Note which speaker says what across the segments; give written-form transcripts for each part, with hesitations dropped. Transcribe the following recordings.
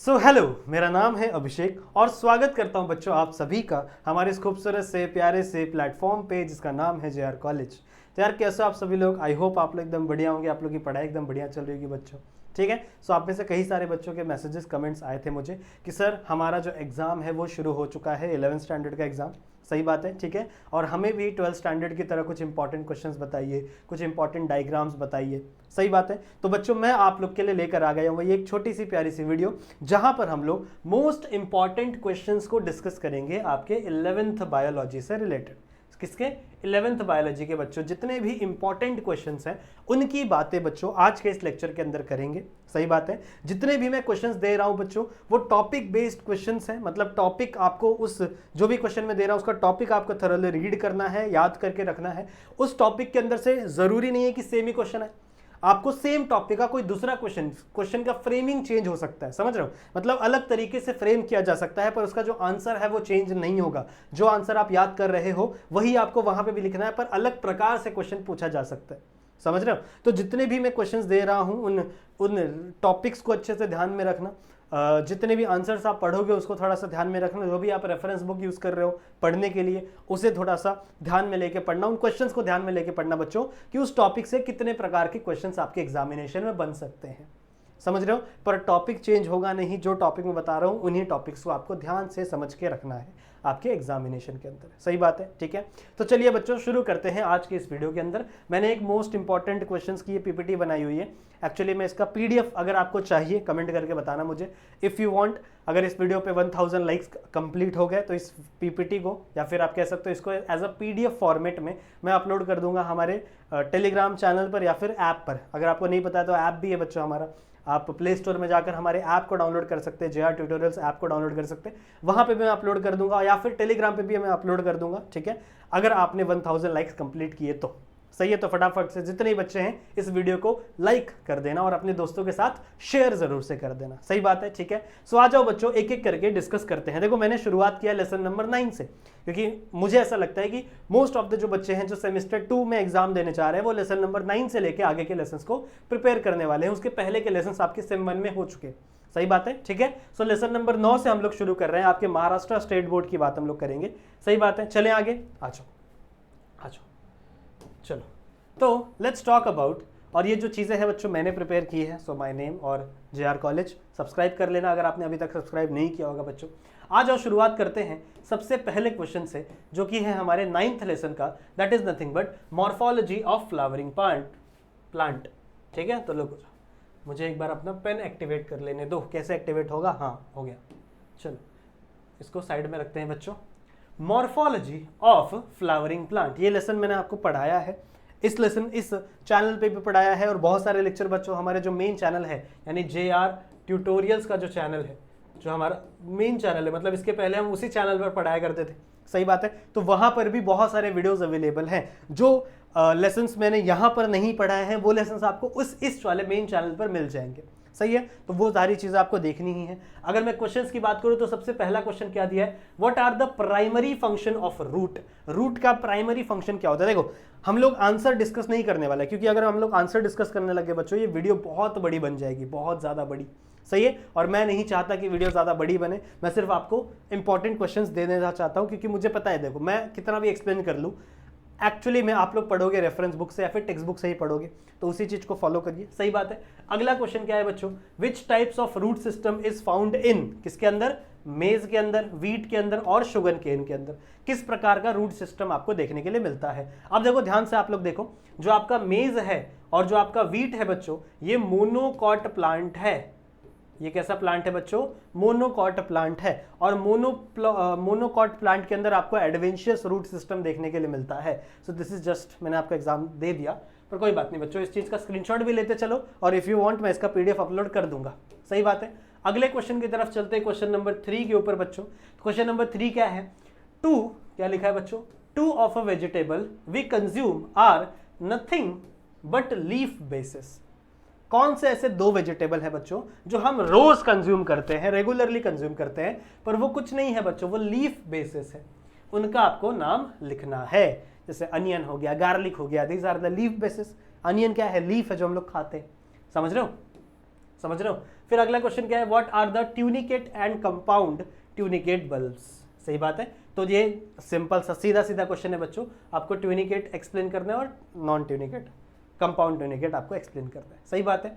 Speaker 1: Hello, मेरा नाम है अभिषेक और स्वागत करता हूं बच्चों आप सभी का हमारे इस खूबसूरत से प्यारे से प्लेटफॉर्म पे जिसका नाम है JR कॉलेज। तो यार कैसे हो आप सभी लोग? आई होप आप लोग एकदम बढ़िया होंगे, आप लोग की पढ़ाई एकदम बढ़िया चल रही होगी बच्चों। ठीक है, सो आप में से कई सारे बच्चों के मैसेजेस कमेंट्स आए थे मुझे कि सर हमारा जो एग्ज़ाम है वो शुरू हो चुका है, 11th स्टैंडर्ड का एग्ज़ाम। सही बात है, ठीक है, और हमें भी 12th स्टैंडर्ड की तरह कुछ इंपॉर्टेंट क्वेश्चंस बताइए, कुछ इंपॉर्टेंट डायग्राम्स बताइए। सही बात है, तो बच्चों मैं आप लोग के लिए लेकर आ गया हूँ वही एक छोटी सी प्यारी सी वीडियो जहां पर हम लोग मोस्ट इंपॉर्टेंट क्वेश्चंस को डिस्कस करेंगे आपके 11th बायोलॉजी से रिलेटेड। किसके? 11th बायोलॉजी के बच्चों जितने भी इंपॉर्टेंट क्वेश्चंस हैं उनकी बातें बच्चों आज के इस लेक्चर के अंदर करेंगे। सही बात है, जितने भी मैं क्वेश्चंस दे रहा हूं बच्चों वो टॉपिक बेस्ड क्वेश्चंस हैं, मतलब टॉपिक आपको उस जो भी क्वेश्चन मैं दे रहा हूं उसका टॉपिक आपको थोड़ा रीड करना है, याद करके रखना है। उस टॉपिक के अंदर से जरूरी नहीं है कि सेम ही क्वेश्चन है, आपको सेम टॉपिक का कोई दूसरा क्वेश्चन का फ्रेमिंग चेंज हो सकता है। समझ रहे हो, मतलब अलग तरीके से फ्रेम किया जा सकता है पर उसका जो आंसर है वो चेंज नहीं होगा। जो आंसर आप याद कर रहे हो वही आपको वहां पे भी लिखना है, पर अलग प्रकार से क्वेश्चन पूछा जा सकता है। समझ रहे हो, तो जितने भी मैं क्वेश्चंस दे रहा हूं उन टॉपिक्स को अच्छे से ध्यान में रखना। जितने भी आंसर्स आप पढ़ोगे उसको थोड़ा सा ध्यान में रखना। जो भी आप रेफरेंस बुक यूज कर रहे हो पढ़ने के लिए उसे थोड़ा सा ध्यान में लेके पढ़ना, उन क्वेश्चंस को ध्यान में लेके पढ़ना बच्चों कि उस टॉपिक से कितने प्रकार के क्वेश्चंस आपके एग्जामिनेशन में बन सकते हैं। समझ रहे हो, पर टॉपिक चेंज होगा नहीं, जो टॉपिक मैं बता रहा हूं उन्हीं टॉपिक्स को आपको ध्यान से समझ के रखना है आपके एग्जामिनेशन के अंदर। सही बात है, ठीक है, तो चलिए बच्चों शुरू करते हैं आज के इस वीडियो के अंदर। मैंने एक मोस्ट इंपॉर्टेंट क्वेश्चंस की ये पीपीटी बनाई हुई है। एक्चुअली मैं इसका पीडीएफ अगर आपको चाहिए कमेंट करके बताना मुझे, इफ़ यू वांट। अगर इस वीडियो पे 1000 लाइक्स कंप्लीट हो गए तो इस पीपीटी को, या फिर आप कह सकते हो इसको एज अ पीडीएफ फॉर्मेट में मैं अपलोड कर दूंगा हमारे टेलीग्राम चैनल पर या फिर ऐप पर। अगर आपको नहीं पता है तो ऐप भी है बच्चों हमारा, आप प्ले स्टोर में जाकर हमारे ऐप को डाउनलोड कर सकते हैं, JR ट्यूटोरियल्स ऐप को डाउनलोड कर सकते हैं, वहां पे मैं अपलोड कर दूंगा, या फिर टेलीग्राम पे भी मैं अपलोड कर दूंगा। ठीक है, अगर आपने 1000 लाइक्स कंप्लीट किए तो सही है। तो फटाफट से जितने ही बच्चे हैं इस वीडियो को लाइक कर देना और अपने दोस्तों के साथ शेयर जरूर से कर देना। सही बात है, ठीक है, सो आ जाओ बच्चों एक एक करके डिस्कस करते हैं। देखो मैंने शुरुआत किया लेसन नंबर 9 से, क्योंकि मुझे ऐसा लगता है कि मोस्ट ऑफ द जो बच्चे हैं जो सेमेस्टर 2 में एग्जाम देने जा रहे हैं वो लेसन नंबर 9 से लेके आगे के लेसन को प्रिपेयर करने वाले हैं। उसके पहले के लेसन आपके सेम 1 में हो चुके। सही बात है, ठीक है, सो लेसन नंबर 9 से हम लोग शुरू कर रहे हैं, आपके महाराष्ट्र स्टेट बोर्ड की बात हम लोग करेंगे। सही बात है, चले आगे, आ जाओ चलो, तो लेट्स टॉक अबाउट। और ये जो चीज़ें हैं बच्चों मैंने प्रिपेयर की है, सो माय नेम और JR कॉलेज सब्सक्राइब कर लेना अगर आपने अभी तक सब्सक्राइब नहीं किया होगा बच्चों। आ जाओ शुरुआत करते हैं सबसे पहले क्वेश्चन से जो कि है हमारे 9th लेसन का, that is nothing but morphology of flowering plant. ठीक है, तो लोग मुझे एक बार अपना पेन एक्टिवेट कर लेने दो। कैसे एक्टिवेट होगा? हाँ हो गया, चलो इसको साइड में रखते हैं बच्चों। मॉर्फोलॉजी ऑफ फ्लावरिंग प्लांट, ये लेसन मैंने आपको पढ़ाया है, इस लेसन इस चैनल पे भी पढ़ाया है, और बहुत सारे लेक्चर बच्चों हमारे जो मेन चैनल है यानी JR ट्यूटोरियल्स का जो चैनल है, जो हमारा मेन चैनल है, मतलब इसके पहले हम उसी चैनल पर पढ़ाया करते थे। सही बात है, तो वहां पर भी बहुत सारे वीडियोस अवेलेबल हैं। जो लेसन्स मैंने यहाँ पर नहीं पढ़ाए हैं वो लेसन्स आपको इस वाले मेन चैनल पर मिल जाएंगे। सही है, तो वो सारी चीजें आपको देखनी ही है। अगर मैं क्वेश्चंस की बात करूं तो सबसे पहला क्वेश्चन क्या दिया है, what are the primary function of root. Root का प्राइमरी फंक्शन क्या होता है? देखो हम लोग आंसर डिस्कस नहीं करने वाले, क्योंकि अगर हम लोग आंसर डिस्कस करने लगे बच्चों ये वीडियो बहुत बड़ी बन जाएगी, बहुत ज्यादा बड़ी। सही है, और मैं नहीं चाहता कि वीडियो ज्यादा बड़ी बने, मैं सिर्फ आपको इंपॉर्टेंट क्वेश्चंस दे देना चाहता हूं, क्योंकि मुझे पता है देखो मैं कितना भी एक्सप्लेन कर लूं एक्चुअली में आप लोग पढ़ोगे रेफरेंस बुक से या फिर टेक्स्ट बुक से ही पढ़ोगे, तो उसी चीज को फॉलो करिए। सही बात है। अगला क्वेश्चन क्या है बच्चों, which types of root system is found in, किसके अंदर? मेज के अंदर, वीट के अंदर और शुगर केन के अंदर। किस प्रकार का रूट सिस्टम आपको देखने के लिए मिलता है? अब देखो ध्यान से आप लोग देखो, जो आपका मेज है और जो आपका वीट है बच्चों ये मोनोकॉट प्लांट है। ये कैसा प्लांट है बच्चों? मोनोकॉट प्लांट है, और मोनोकॉट प्लांट के अंदर आपको एडवेंशियस रूट सिस्टम देखने के लिए मिलता है। सो दिस इज जस्ट, मैंने आपको एग्जाम दे दिया पर कोई बात नहीं बच्चों, इस चीज का स्क्रीनशॉट भी लेते चलो, और इफ यू वांट मैं इसका पीडीएफ अपलोड कर दूंगा। सही बात है, अगले क्वेश्चन की तरफ चलते हैं, क्वेश्चन नंबर 3 के ऊपर बच्चों। क्वेश्चन नंबर 3 क्या है? टू, क्या लिखा है बच्चों? Two of a vegetable we consume are nothing but leaf basis. कौन से ऐसे दो वेजिटेबल है बच्चों जो हम रोज कंज्यूम करते हैं, रेगुलरली कंज्यूम करते हैं, पर वो कुछ नहीं है बच्चों, वो लीफ बेसिस है, उनका आपको नाम लिखना है। जैसे अनियन हो गया, गार्लिक हो गया, these are the leaf basis. Onion क्या है? लीफ है जो हम लोग खाते हैं। समझ रहे हो? समझ रहे हो। फिर अगला क्वेश्चन क्या है, what are the tunicate and compound tunicate bulbs. सही बात है, तो ये सिंपल सा सीधा सीधा क्वेश्चन है बच्चों, आपको ट्यूनिकेट एक्सप्लेन करना है और नॉन ट्यूनिकेट कंपाउंड ट्यूनिकेट आपको एक्सप्लेन करना है। सही बात है।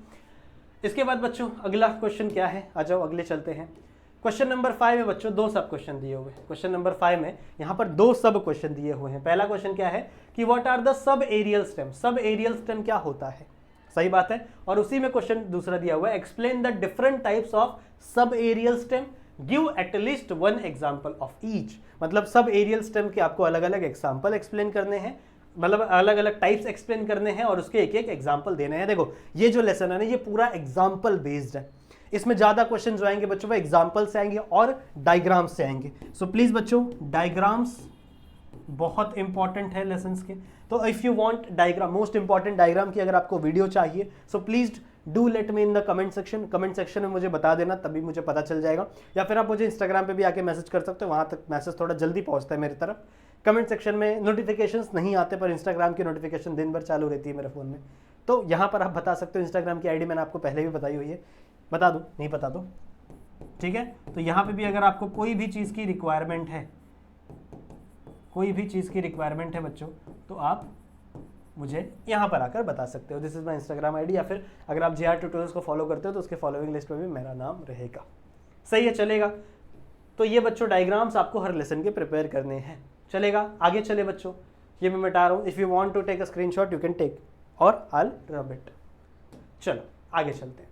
Speaker 1: इसके बाद बच्चों अगला क्वेश्चन क्या है, आ जाओ अगले चलते हैं। क्वेश्चन नंबर 5 में बच्चों 2 सब क्वेश्चन दिए हुए हैं। क्वेश्चन नंबर 5 में यहाँ पर 2 सब क्वेश्चन दिए हुए हैं। पहला क्वेश्चन क्या है कि what are the sub aerial stem. Sub aerial stem क्या होता है, सही बात है। और उसी में क्वेश्चन दूसरा दिया हुआ है, explain the different types of sub aerial stem, give at least 1 example of each. मतलब सब एरियल स्टेम के आपको अलग अलग एग्जाम्पल एक्सप्लेन करने हैं, मतलब अलग अलग टाइप्स एक्सप्लेन करने हैं और उसके एक एक एग्जाम्पल देने हैं। देखो ये जो लेसन है ना, ये पूरा एग्जाम्पल बेस्ड है। इसमें ज्यादा क्वेश्चन जो आएंगे बच्चों वो एग्जाम्पल से आएंगे और डायग्राम्स से आएंगे। सो प्लीज बच्चों डायग्राम्स बहुत इंपॉर्टेंट है लेसन के। तो if you want diagram, most important diagram की अगर आपको वीडियो चाहिए, so please do let me in the comment section. Comment section में मुझे बता देना, तभी मुझे पता चल जाएगा। या फिर आप मुझे इंस्टाग्राम पे भी आके मैसेज कर सकते हो, वहां तक मैसेज थोड़ा जल्दी पहुंचता है मेरी तरफ। कमेंट सेक्शन में नोटिफिकेशंस नहीं आते, पर इंस्टाग्राम की नोटिफिकेशन दिन भर चालू रहती है मेरे फ़ोन में, तो यहाँ पर आप बता सकते हो। इंस्टाग्राम की आईडी मैंने आपको पहले भी बताई हुई है, बता दूँ नहीं बता दो, ठीक है। तो यहाँ पे भी अगर आपको कोई भी चीज़ की रिक्वायरमेंट है, कोई भी चीज़ की रिक्वायरमेंट है बच्चों, तो आप मुझे यहाँ पर आकर बता सकते हो। This is my Instagram ID. या फिर अगर आप JR ट्यूटोरियल्स को फॉलो करते हो तो उसके फॉलोइंग लिस्ट में भी मेरा नाम रहेगा। सही है, चलेगा। तो ये बच्चों डायग्राम्स आपको हर लेसन के प्रिपेयर करने हैं, चलेगा। आगे चले बच्चों, ये मैं मिटा रहा हूँ। If you want to take a screenshot you can take और आई रब इट। चलो आगे चलते हैं।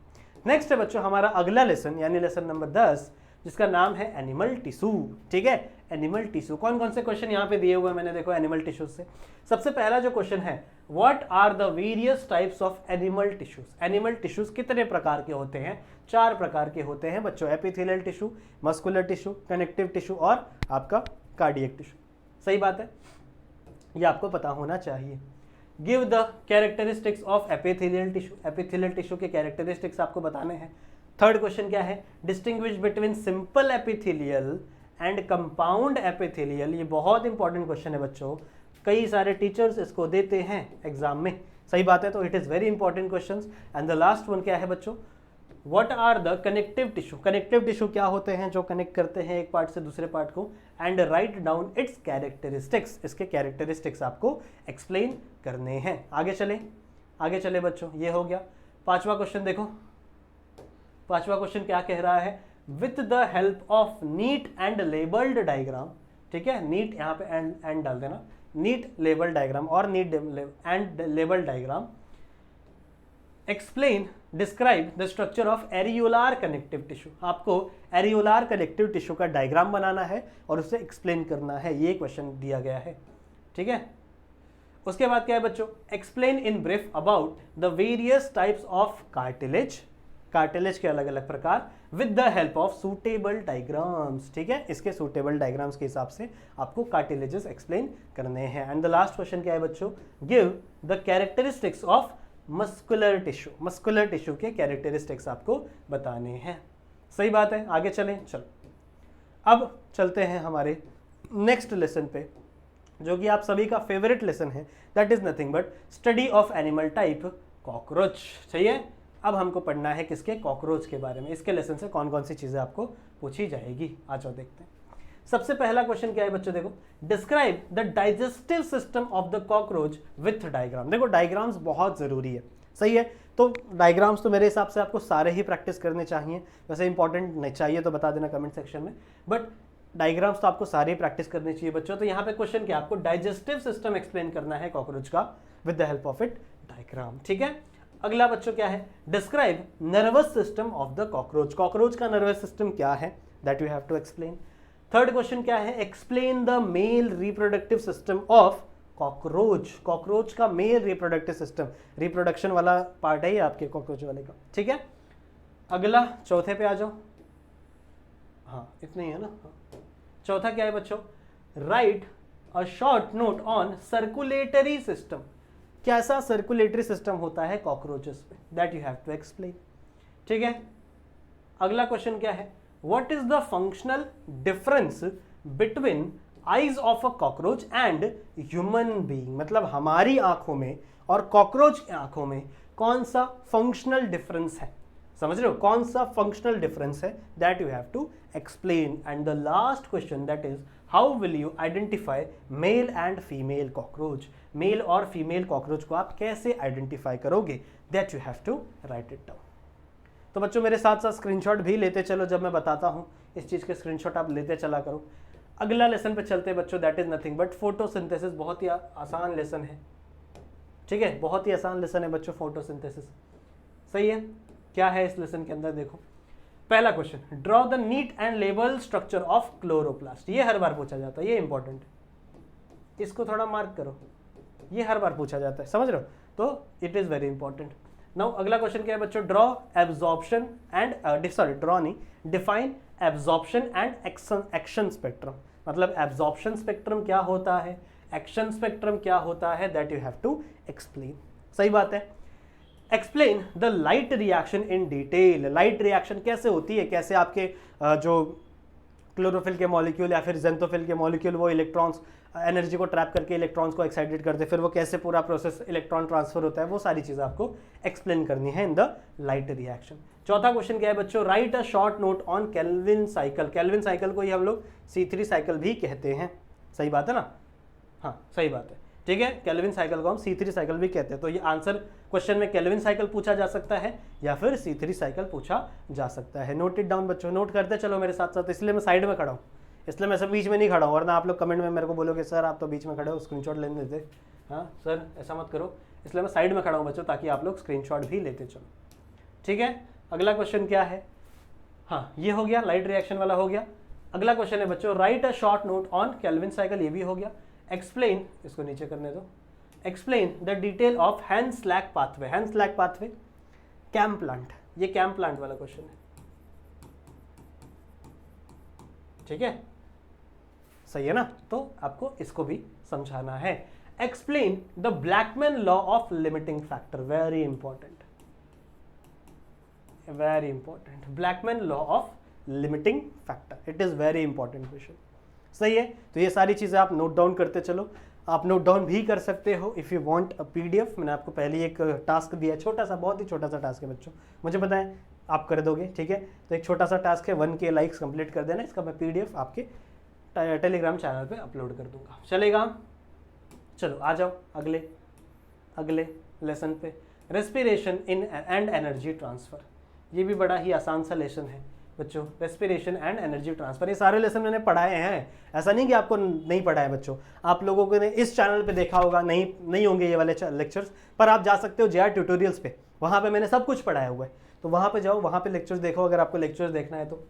Speaker 1: नेक्स्ट है बच्चों हमारा अगला लेसन, यानी लेसन नंबर 10, जिसका नाम है एनिमल टिश्यू। ठीक है, एनिमल टिश्यू। कौन कौन से क्वेश्चन यहाँ पे दिए हुए हैं मैंने, देखो एनिमल टिश्यू से। सबसे पहला जो क्वेश्चन है, what are the various types of animal tissues. Animal tissues कितने प्रकार के होते हैं, 4 प्रकार के होते हैं बच्चों। Epithelial tissue, muscular tissue, connective tissue और आपका कार्डियक टिश्यू। सही बात है, ये आपको पता होना चाहिए। Give the characteristics of epithelial tissue. Epithelial tissue के कैरेक्टरिस्टिक्स आपको बताने हैं। थर्ड क्वेश्चन क्या है, distinguish between simple epithelial and compound epithelial. ये बहुत इंपॉर्टेंट क्वेश्चन है बच्चों, कई सारे टीचर्स इसको देते हैं एग्जाम में। सही बात है, तो it is very important question. And the last one क्या है बच्चों, what are the connective tissue. Connective tissue क्या होते हैं, जो कनेक्ट करते हैं एक पार्ट से दूसरे पार्ट को। And write down it's characteristics. इसके कैरेक्टरिस्टिक्स आपको एक्सप्लेन करने हैं। आगे चले बच्चों, ये हो गया। 5वां क्वेश्चन देखो, 5वां क्वेश्चन क्या कह रहा है, with the help of neat and labelled diagram. ठीक है, नीट यहाँ पे एंड डाल देना, नीट लेबल डायग्राम और neat and label diagram. Explain describe the structure of areolar connective tissue. आपको एरियोलार कनेक्टिव टिश्यू का डायग्राम बनाना है और उसे एक्सप्लेन करना है, ये क्वेश्चन दिया गया है। ठीक है, उसके बाद क्या है बच्चों, explain in brief about the various types of cartilage. Cartilage के अलग अलग प्रकार with the help of suitable diagrams. ठीक है, इसके सूटेबल डायग्राम्स के हिसाब से आपको कार्टिलेजेस एक्सप्लेन करने हैं। एंड द लास्ट क्वेश्चन क्या है बच्चों, give the characteristics of muscular tissue. Muscular tissue के कैरेक्टरिस्टिक्स आपको बताने हैं। सही बात है, आगे चलें। चलो अब चलते हैं हमारे नेक्स्ट लेसन पे, जो कि आप सभी का फेवरेट लेसन है। That is nothing but study of animal type cockroach. सही है, अब हमको पढ़ना है किसके, कॉकरोच के बारे में। इसके लेसन से कौन कौन सी चीजें आपको पूछी जाएगी, आ जाओ देखते हैं। सबसे पहला क्वेश्चन क्या है बच्चों, देखो, describe the digestive system of the cockroach with diagram. देखो डायग्राम्स बहुत जरूरी है, सही है। तो डायग्राम्स तो मेरे हिसाब से आपको सारे ही प्रैक्टिस करने चाहिए। वैसे इंपॉर्टेंट नहीं चाहिए तो बता देना कमेंट सेक्शन में, बट डायग्राम्स तो आपको सारे प्रैक्टिस करनी चाहिए बच्चों। तो यहाँ पे क्वेश्चन क्या, आपको डाइजेस्टिव सिस्टम एक्सप्लेन करना है कॉकरोच का with the help of it diagram. ठीक है, अगला बच्चों क्या है, describe nervous system of the cockroach. Cockroach का नर्वस सिस्टम क्या है, that you have to explain. Third question क्या है, explain the male reproductive system of cockroach. Cockroach का मेल रिप्रोडक्टिव सिस्टम, रिप्रोडक्शन वाला पार्ट है ये आपके कॉकरोच वाले का। ठीक है, अगला चौथे पे आ जाओ। हाँ इतना ही है ना। हाँ। चौथा क्या है बच्चों, write a short note on circulatory system. कैसा सर्कुलेटरी सिस्टम होता है कॉकरोचेस पे, that you have to explain. ठीक है, अगला क्वेश्चन क्या है, what is the functional difference between eyes of a cockroach and human being. मतलब हमारी आंखों में और कॉकरोच की आंखों में कौन सा फंक्शनल डिफरेंस है। समझ रहे हो, कौन सा फंक्शनल डिफरेंस है, that you have to explain. And the last question that is how will you identify male and female cockroach, male और फीमेल कॉकरोच को आप कैसे आइडेंटिफाई करोगे, that you have to write it down. तो बच्चों मेरे साथ साथ स्क्रीनशॉट भी लेते चलो, जब मैं बताता हूँ इस चीज़ के स्क्रीनशॉट आप लेते चला करो। अगला लेसन पे चलते हैं बच्चों, that is nothing but photosynthesis. बहुत ही आसान लेसन है, ठीक है, बहुत ही आसान लेसन है बच्चों फोटोसिंथेसिस। सही है, क्या है इस लेसन के अंदर, देखो पहला question, draw the neat and label structure of chloroplast. ये हर बार पूछा जाता है, ये इंपॉर्टेंट है, इसको थोड़ा मार्क करो, ये हर बार पूछा जाता है, समझ रहे हो, तो it is very important. Now अगला क्वेश्चन क्या है बच्चों, draw absorption and sorry draw नहीं, define absorption and action spectrum. मतलब एब्जॉर्प्शन स्पेक्ट्रम क्या होता है, एक्शन स्पेक्ट्रम क्या होता है, that you have to explain. सही बात है। Explain the light reaction in detail. Light reaction कैसे होती है, कैसे आपके जो क्लोरोफिल के मॉलिक्यूल या फिर जेंथोफिल के मॉलिक्यूल वो इलेक्ट्रॉन्स एनर्जी को ट्रैप करके इलेक्ट्रॉन्स को एक्साइटेड करते हैं, फिर वो कैसे पूरा प्रोसेस इलेक्ट्रॉन ट्रांसफर होता है, वो सारी चीज़ें आपको एक्सप्लेन करनी है इन द लाइट रिएक्शन। चौथा क्वेश्चन क्या है बच्चों, write a short note on Calvin cycle. Calvin cycle को ही हम लोग C3 साइकिल भी कहते हैं। सही बात है ना, हाँ सही बात है, ठीक है, केल्विन साइकिल को हम C3 साइकिल भी कहते हैं। तो ये आंसर क्वेश्चन में केल्विन साइकिल पूछा जा सकता है या फिर C3 साइकिल पूछा जा सकता है। नोट इट डाउन बच्चों, नोट करते चलो मेरे साथ साथ, इसलिए मैं साइड में खड़ा हूँ, इसलिए मैं सब बीच में नहीं खड़ा हूँ, वरना आप लोग कमेंट में मेरे को बोलोगे सर आप तो बीच में खड़े हो, स्क्रीनशॉट लेने देते। हाँ सर ऐसा मत करो, इसलिए मैं साइड में खड़ा हूँ बच्चों, ताकि आप लोग स्क्रीनशॉट भी लेते चलो, ठीक है। अगला क्वेश्चन क्या है, हाँ ये हो गया, लाइट रिएक्शन वाला हो गया। अगला क्वेश्चन है बच्चों, write a short note on Calvin cycle, ये भी हो गया। एक्सप्लेन, इसको नीचे करने दो, explain the detail of Hatch Slack pathway. Hatch Slack pathway, CAM plant, ये कैम प्लांट वाला क्वेश्चन है, ठीक है, सही है ना, तो आपको इसको भी समझाना है। Explain the Blackman law of limiting factor, very important, very important, Blackman law of limiting factor, it is very important question. सही है, तो ये सारी चीजें आप नोट डाउन करते चलो। आप नोट डाउन भी कर सकते हो if you want a PDF। मैंने आपको पहले एक टास्क दिया है, छोटा सा, बहुत ही छोटा सा टास्क है बच्चों, मुझे पता है आप कर दोगे, ठीक है। तो एक छोटा सा टास्क है, 1K लाइक्स कंप्लीट कर देना, इसका मैं PDF आपके टेलीग्राम चैनल पे अपलोड कर दूंगा, चलेगा। चलो आ जाओ अगले लेसन पे, respiration in and energy transfer. ये भी बड़ा ही आसान सा लेसन है बच्चों, रेस्पिरेशन एंड एनर्जी ट्रांसफर। ये सारे लेसन मैंने पढ़ाए हैं, ऐसा नहीं कि आपको नहीं पढ़ा है बच्चों, आप लोगों को ने इस चैनल पे देखा होगा, नहीं होंगे ये वाले लेक्चर्स, पर आप जा सकते हो JR ट्यूटोरियल्स पे, वहाँ पे मैंने सब कुछ पढ़ाया हुआ है, तो वहाँ पे जाओ, वहाँ पे लेक्चर्स देखो अगर आपको लेक्चर्स देखना है तो।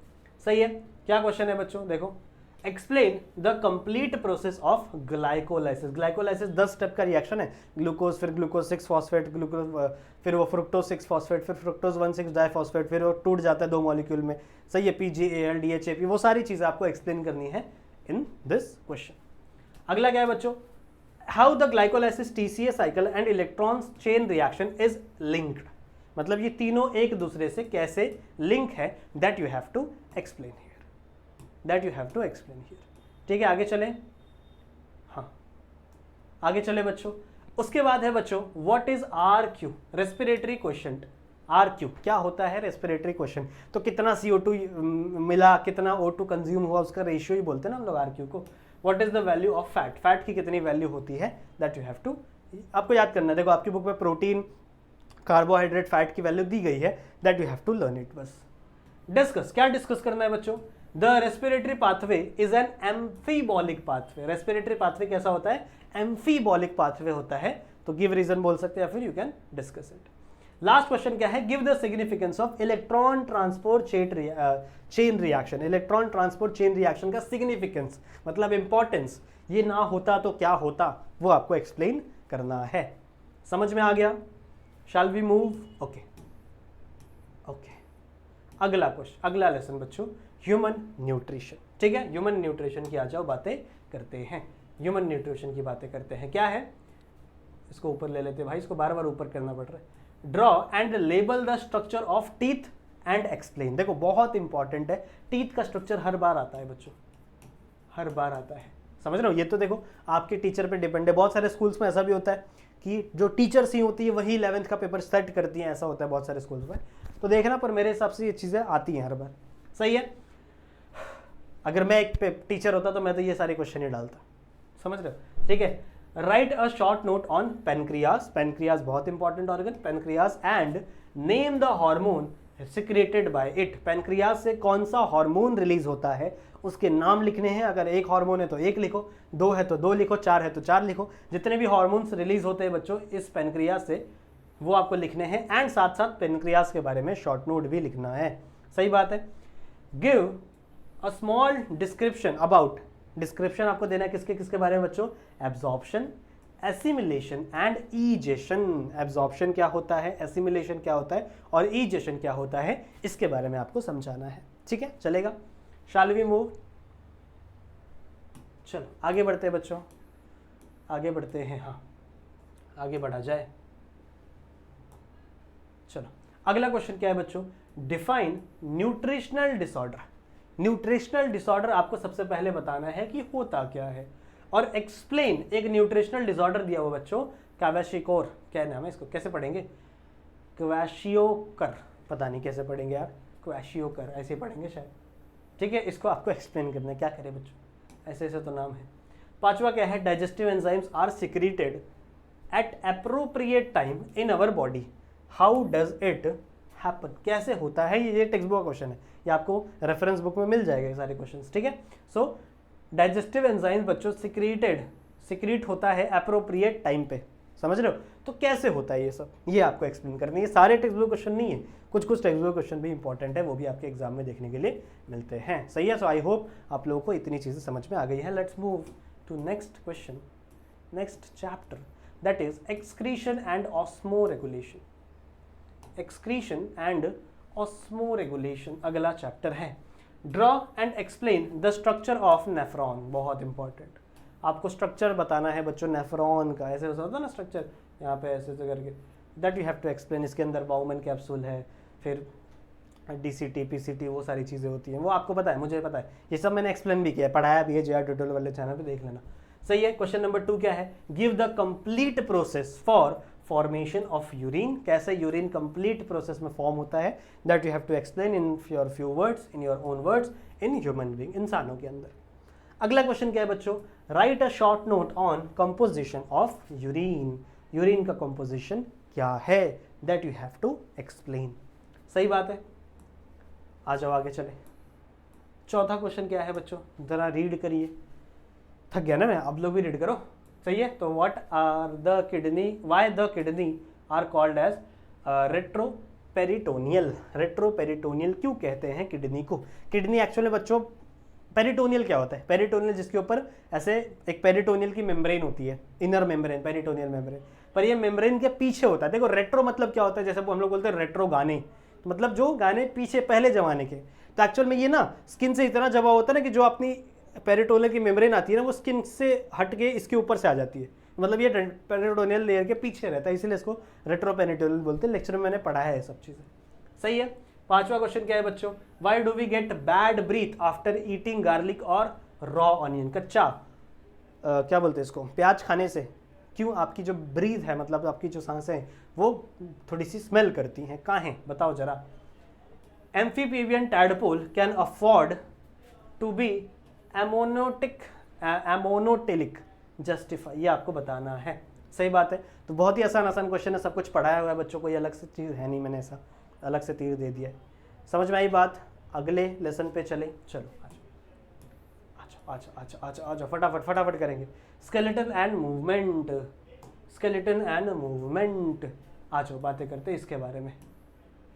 Speaker 1: सही है, क्या क्वेश्चन है बच्चों, देखो, explain the complete process of glycolysis. Glycolysis 10 step का रिएक्शन है, ग्लूकोज, फिर ग्लूकोज 6 फॉस्फेट, ग्लूकोज, फिर वो फ्रुक्टोज 6 फॉस्फेट, फिर फ्रुक्टोज 1,6 डाइफॉस्फेट, फिर वो टूट जाता है 2 मॉलिक्यूल में। सही है, PGAL, DHAP, वो सारी चीजें आपको एक्सप्लेन करनी है इन दिस क्वेश्चन। अगला क्या है बच्चों, how the glycolysis TCA cycle and electron chain reaction is linked. मतलब ये तीनों एक दूसरे से कैसे लिंक है, that you have to explain here, that you have to explain here, ठीक है। आगे चले, हाँ आगे चले बच्चों। उसके बाद है बच्चों, what is RQ, respiratory question. RQ क्या होता है, रेस्पिरेटरी क्वेश्चन। तो कितना CO2 मिला, कितना O2 कंज्यूम हुआ, उसका रेशियो ही बोलते हैं ना हम लोग RQ को। What is the value of fat, fat की कितनी वैल्यू होती है, दैट यू हैव टू, आपको याद करना है। देखो आपकी बुक में प्रोटीन, कार्बोहाइड्रेट, फैट की वैल्यू दी गई है, that you have to learn it बस। डिस्कस, क्या डिस्कस करना है बच्चों, the respiratory pathway is an amphibolic pathway. Respiratory pathway कैसा होता है, एम्फीबॉलिक पाथवे होता है। तो गिव रीजन बोल सकते हैं या फिर you can discuss it. Last question क्या है, give the significance of electron transport chain reaction. Electron transport chain reaction का सिग्निफिकेंस मतलब इंपॉर्टेंस, ये ना होता तो क्या होता, वो आपको एक्सप्लेन करना है। समझ में आ गया, shall we move, okay okay. अगला क्वेश्चन, अगला लेसन बच्चों, ह्यूमन न्यूट्रिशन, ठीक है। ह्यूमन न्यूट्रिशन की आ जाओ बातें करते हैं, ह्यूमन न्यूट्रिशन की बातें करते हैं। क्या है, इसको ऊपर ले लेते भाई, इसको बार बार ऊपर करना पड़ रहा है। Draw and label the structure of teeth and explain. देखो बहुत इंपॉर्टेंट है, टीथ का स्ट्रक्चर हर बार आता है बच्चों, हर बार आता है, समझ रहे हो। ये तो देखो आपके टीचर पे डिपेंड है, बहुत सारे स्कूल्स में ऐसा भी होता है कि जो टीचर्स ही होती है वही 11th का पेपर सेट करती हैं, ऐसा होता है बहुत सारे स्कूल्स में। तो देखना, पर मेरे हिसाब से ये चीज़ें आती हैं हर बार। सही है। अगर मैं एक टीचर होता तो मैं तो ये सारे क्वेश्चन ही डालता, समझ रहे हो? ठीक है। Write a short note on pancreas. Pancreas बहुत important organ, pancreas, and name the hormone secreted by it. Pancreas से कौन सा हार्मोन रिलीज होता है उसके नाम लिखने हैं। अगर एक हार्मोन है तो एक लिखो, दो है तो दो लिखो, चार है तो चार लिखो। जितने भी हार्मोन्स रिलीज होते हैं बच्चों इस पेनक्रियास से वो आपको लिखने हैं, एंड साथ साथ पेनक्रियास के बारे में शॉर्ट नोट भी लिखना है। सही बात है। Give a small description about. Description आपको देना है किसके किसके बारे में बच्चों? Absorption, assimilation and ईजेशन। एब्जॉर्प्शन क्या होता है, एसिमिलेशन क्या होता है और ईजेशन क्या होता है, इसके बारे में आपको समझाना है। ठीक है, चलेगा? Shall we move? चलो आगे बढ़ते हैं बच्चों, आगे बढ़ते हैं। हाँ, आगे बढ़ा जाए। चलो अगला क्वेश्चन क्या है बच्चों? Define nutritional disorder. Nutritional disorder आपको सबसे पहले बताना है कि होता क्या है, और एक्सप्लेन। एक न्यूट्रिशनल डिसऑर्डर दिया हुआ बच्चों, क्वैशियोकर, क्या नाम है इसको, कैसे पढ़ेंगे? क्वैशियोकर, पता नहीं कैसे पढ़ेंगे यार, क्वैशियोकर ऐसे पढ़ेंगे शायद। ठीक है, इसको आपको एक्सप्लेन करना है, क्या करें बच्चों, ऐसे ऐसे तो नाम है। पांचवा क्या है? Digestive enzymes are secreted at appropriate time in our body, how does it happen. कैसे होता है ये टेक्स्ट बुक का क्वेश्चन है, ये आपको रेफरेंस बुक में मिल जाएगा ये सारे क्वेश्चंस। ठीक है। सो डाइजेस्टिव एंजाइम्स बच्चों सिक्रीट होता है एप्रोप्रिएट टाइम पे, समझ रहे हो? तो कैसे होता है ये सब, ये आपको एक्सप्लेन करनी है। सारे टेक्स्ट बुक क्वेश्चन नहीं है, कुछ कुछ टेक्स्ट बुक क्वेश्चन भी इंपॉर्टेंट है, वो भी आपके एग्जाम में देखने के लिए मिलते हैं। सही है। सो आई होप आप लोगों को इतनी चीजें समझ में आ गई है। Let's move to next question, next chapter, that is excretion and osmoregulation. Excretion and osmoregulation अगला चैप्टर है। Draw and explain the structure of nephron. बहुत इंपॉर्टेंट, आपको स्ट्रक्चर बताना है बच्चों नेफ्रॉन का। ऐसे होता है ना स्ट्रक्चर, यहाँ पे ऐसे ऐसे करके, that you have to explain. इसके अंदर बाउमन कैप्सूल है, फिर डीसीटी, पीसीटी, वो सारी चीज़ें होती हैं, वो आपको पता है, मुझे पता है, ये सब मैंने एक्सप्लेन भी किया है, पढ़ाया भी है JR ट्यूटोरियल वाले चैनल पे, देख लेना। सही है। क्वेश्चन नंबर 2 क्या है? Give the complete process for formation of urine. कैसे यूरिन कंप्लीट प्रोसेस में फॉर्म होता है, that you have to explain in your few words, in your own words, in human being, इंसानों के अंदर। अगला क्वेश्चन क्या है बच्चों? Write a short note on composition of urine. Urine का कंपोजिशन क्या है, that you have to explain. सही बात है। आ जाओ आगे चले। चौथा क्वेश्चन क्या है बच्चों? जरा रीड करिए। थक गया ना मैं, अब लोग भी रीड करो। सही है। तो what are the kidney, why the kidney are called as retroperitoneal. Retroperitoneal क्यों कहते हैं किडनी को? किडनी एक्चुअली बच्चों, पेरिटोनियल क्या होता है? पेरिटोनियल जिसके ऊपर ऐसे एक पेरिटोनियल की मेम्ब्रेन होती है, इनर मेम्ब्रेन, पेरिटोनियल मेम्ब्रेन, पर ये मेम्ब्रेन के पीछे होता है। देखो रेट्रो मतलब क्या होता है, जैसे हम लोग बोलते हैं रेट्रो गाने, तो मतलब जो गाने पीछे पहले जमाने के। तो एक्चुअल में ये ना स्किन से इतना जमा होता है ना कि जो अपनी पेरिटोनियल की मेम्ब्रेन आती है ना, वो स्किन से हट के इसके ऊपर से आ जाती है, मतलब ये पेरिटोनियल लेयर के पीछे रहता है, इसलिए इसको रेट्रोपेरिटोनियल बोलते हैं। लेक्चर में मैंने पढ़ा है ये सब चीज़ें। सही है। पांचवा क्वेश्चन क्या है बच्चों? Why do we get bad breath after eating garlic और रॉ ऑनियन। कच्चा क्या बोलते हैं इसको, प्याज खाने से क्यों आपकी जो ब्रीथ है, मतलब आपकी जो सांसें हैं, वो थोड़ी सी स्मेल करती हैं, काहे बताओ जरा। Amphibian tadpole can afford to be ammonotelic, justify, ये आपको बताना है। सही बात है। तो बहुत ही आसान क्वेश्चन है, सब कुछ पढ़ाया हुआ है बच्चों को, ये अलग से चीज़ है नहीं, मैंने ऐसा अलग से तीर दे दिया है। समझ में आई बात? अगले लेसन पे चले। चलो अच्छा फटाफट फटाफट करेंगे। Skeleton and movement, skeleton and movement, आ जाओ बातें करते हैं इसके बारे में।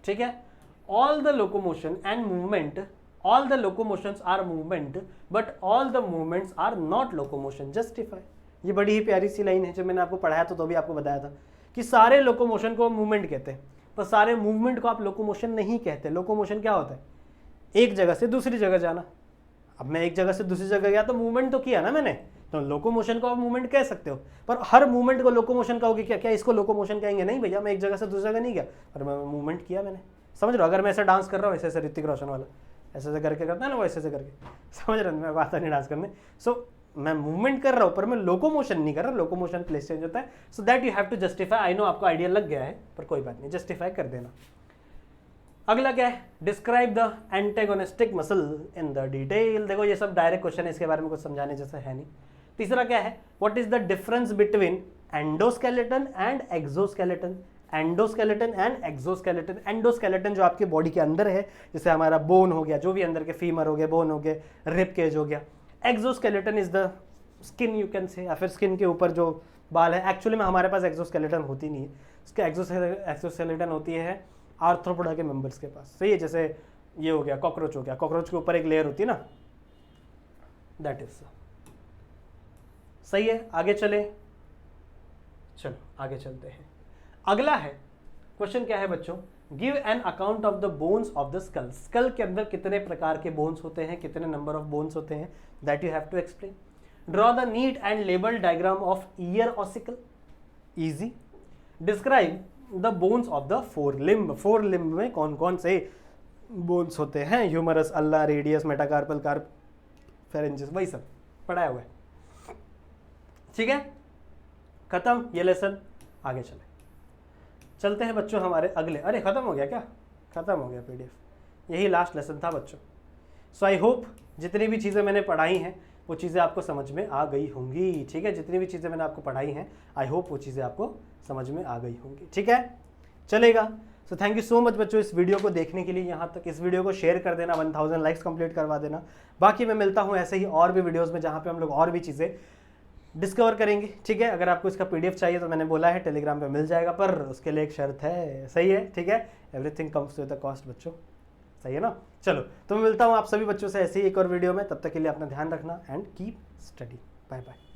Speaker 1: ठीक है। All the locomotion and movement, all the locomotions are movement but all the movements are not locomotion, justify. ये बड़ी ही प्यारी सी लाइन है, जब मैंने आपको पढ़ाया तो भी आपको बताया था कि सारे लोकोमोशन को मूवमेंट कहते हैं, पर सारे मूवमेंट को आप लोकोमोशन नहीं कहते। लोकोमोशन क्या होता है? एक जगह से दूसरी जगह जाना। अब मैं एक जगह से दूसरी जगह गया तो मूवमेंट तो किया ना मैंने, तो लोकोमोशन को आप मूवमेंट कह सकते हो, पर हर मूवमेंट को लोकोमोशन कहोगे क्या? क्या इसको लोकोमोशन कहेंगे? नहीं भैया, मैं एक जगह से दूसरी जगह नहीं गया, पर मैं मूवमेंट किया मैंने। समझ रहे हो? अगर मैं ऐसे डांस कर रहा हूँ, ऐसे ऋतिक रोशन वाला ऐसे करके करता है ना, वो ऐसे करके, समझ रहे हो? मैं बात नहीं डांस करने। सो मैं मूवमेंट कर रहा हूं पर मैं लोकोमोशन नहीं कर रहा, लोकोमोशन प्लेस चेंज होता है, so that you have to justify. I know आपको आइडिया लग गया है पर कोई बात नहीं, जस्टिफाई कर देना। अगला क्या है, describe the antagonistic muscle in the detail. देखो ये सब डायरेक्ट क्वेश्चन है, इसके बारे में कुछ समझाने जैसा है नहीं। तीसरा क्या है, what is the difference between endoskeleton and exoskeleton. Endoskeleton and exoskeleton. Endoskeleton जो आपके बॉडी के अंदर है, जैसे हमारा बोन हो गया, जो भी अंदर के फीमर हो गया, बोन हो गए, रिब केज हो गया। Exoskeleton is the skin you can say, या फिर स्किन के ऊपर जो बाल है। एक्चुअली में हमारे पास एक्सोस्केलेटन होती नहीं है, उसके एक्सोस्केलेटन होती है आर्थ्रोपोडा के मेंबर्स के पास। सही है, जैसे ये हो गया कॉकरोच हो गया, कॉकरोच के ऊपर एक लेयर होती है ना, दैट इज सही है। आगे चले, चलो आगे चलते हैं। अगला है क्वेश्चन, क्या है बच्चों, give an account of the bones of the skull. Skull के अंदर कितने प्रकार के बोन्स होते हैं, कितने नंबर ऑफ बोन्स होते हैं, that you have to explain. Draw the neat and label diagram of ear ossicle. Easy. Describe the bones of the fore limb. Fore limb में कौन कौन से बोन्स होते हैं, humerus, ulna, radius, metacarpal, carp, phalanges, वही सब पढ़ाया हुआ है। ठीक है, खत्म ये लेसन। आगे चलते हैं बच्चों हमारे अगले। अरे खत्म हो गया क्या, खत्म हो गया पीडीएफ, यही लास्ट लेसन था बच्चों। सो आई होप जितनी भी चीज़ें मैंने पढ़ाई हैं वो चीज़ें आपको समझ में आ गई होंगी। ठीक है, जितनी भी चीज़ें मैंने आपको पढ़ाई हैं आई होप वो चीज़ें आपको समझ में आ गई होंगी। ठीक है, चलेगा। So thank you so much बच्चों इस वीडियो को देखने के लिए यहाँ तक। इस वीडियो को शेयर कर देना, 1000 लाइक्स कंप्लीट करवा देना। बाकी मैं मिलता हूँ ऐसे ही और भी वीडियोज़ में जहाँ पे हम लोग और भी चीज़ें डिस्कवर करेंगे। ठीक है, अगर आपको इसका पीडीएफ चाहिए तो मैंने बोला है टेलीग्राम पे मिल जाएगा, पर उसके लिए एक शर्त है। सही है, ठीक है, everything comes with the cost बच्चों। सही है ना, चलो तो मैं मिलता हूँ आप सभी बच्चों से ऐसे ही एक और वीडियो में। तब तक के लिए अपना ध्यान रखना and keep study. Bye bye.